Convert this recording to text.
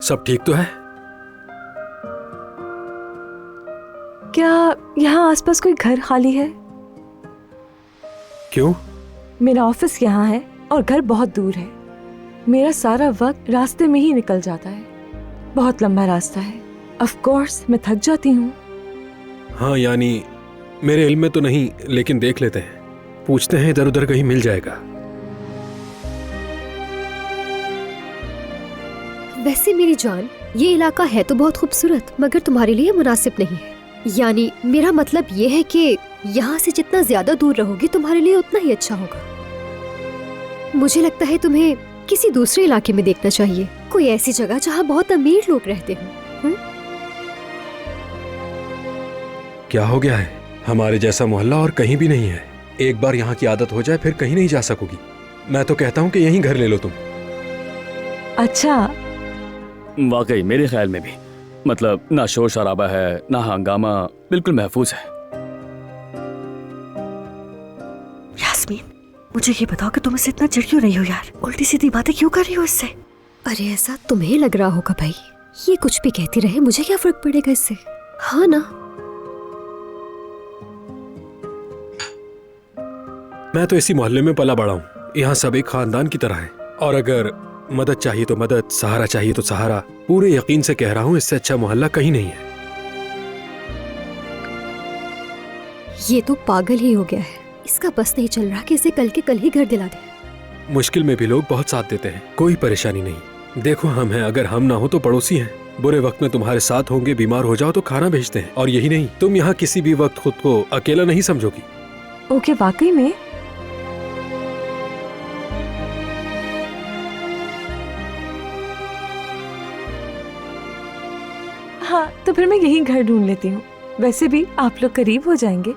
सब ठीक तो है? क्या यहाँ आसपास कोई घर खाली है? क्यों? मेरा ऑफिस यहाँ है और घर बहुत दूर है। मेरा सारा वक्त रास्ते में ही निकल जाता है। बहुत लंबा रास्ता है। ऑफ कोर्स मैं थक जाती हूँ। हाँ, यानी मेरे इल्म में तो नहीं, लेकिन देख लेते हैं, पूछते हैं, इधर उधर कहीं मिल जाएगा। वैसे मेरी जान, ये इलाका है तो बहुत खूबसूरत, मगर तुम्हारे लिए मुनासिब नहीं है। यानी मेरा मतलब ये है कि यहाँ से जितना ज्यादा दूर रहोगी तुम्हारे लिए उतना ही अच्छा होगा। मुझे लगता है तुम्हें किसी दूसरे इलाके में देखना चाहिए, कोई ऐसी जगह जहाँ बहुत अमीर लोग रहते हों। क्या हो गया है? हमारे जैसा मोहल्ला और कहीं भी नहीं है। एक बार यहाँ की आदत हो जाए फिर कहीं नहीं जा सकोगी। मैं तो कहता हूँ कि यहीं घर ले लो तुम। अच्छा, वाकई मेरे ख्याल में भी, मतलब ना शोर शराबा है ना हंगामा, बिल्कुल महफूज है। यास्मीन, मुझे ये बताओ कि तुम इससे इतना चिढ़ क्यों रही हो यार? उल्टी सीधी बातें क्यों कर रही हो इससे? अरे ऐसा तुम्हें लग रहा होगा भाई, ये कुछ भी कहती रहे, मुझे क्या फर्क पड़ेगा इससे, हाँ ना? मैं तो इसी मोहल्ले में पला बड़ा हूँ। यहाँ सब एक खानदान की तरह है, और अगर मदद चाहिए तो मदद, सहारा चाहिए तो सहारा। पूरे यकीन से कह रहा हूँ, इससे अच्छा मोहल्ला कहीं नहीं है। ये तो पागल ही हो गया है। इसका बस नहीं चल रहा कि इसे कल के कल ही घर दिला दे। मुश्किल में भी लोग बहुत साथ देते हैं, कोई परेशानी नहीं। देखो हम हैं, अगर हम ना हो तो पड़ोसी हैं। बुरे वक्त में तुम्हारे साथ होंगे, बीमार हो जाओ तो खाना भेजते हैं। और यही नहीं, तुम यहाँ किसी भी वक्त खुद को अकेला नहीं समझोगी। ओके, वाकई में? हाँ, तो फिर मैं यहीं घर ढूंढ लेती हूँ। वैसे भी आप लोग करीब हो जाएंगे।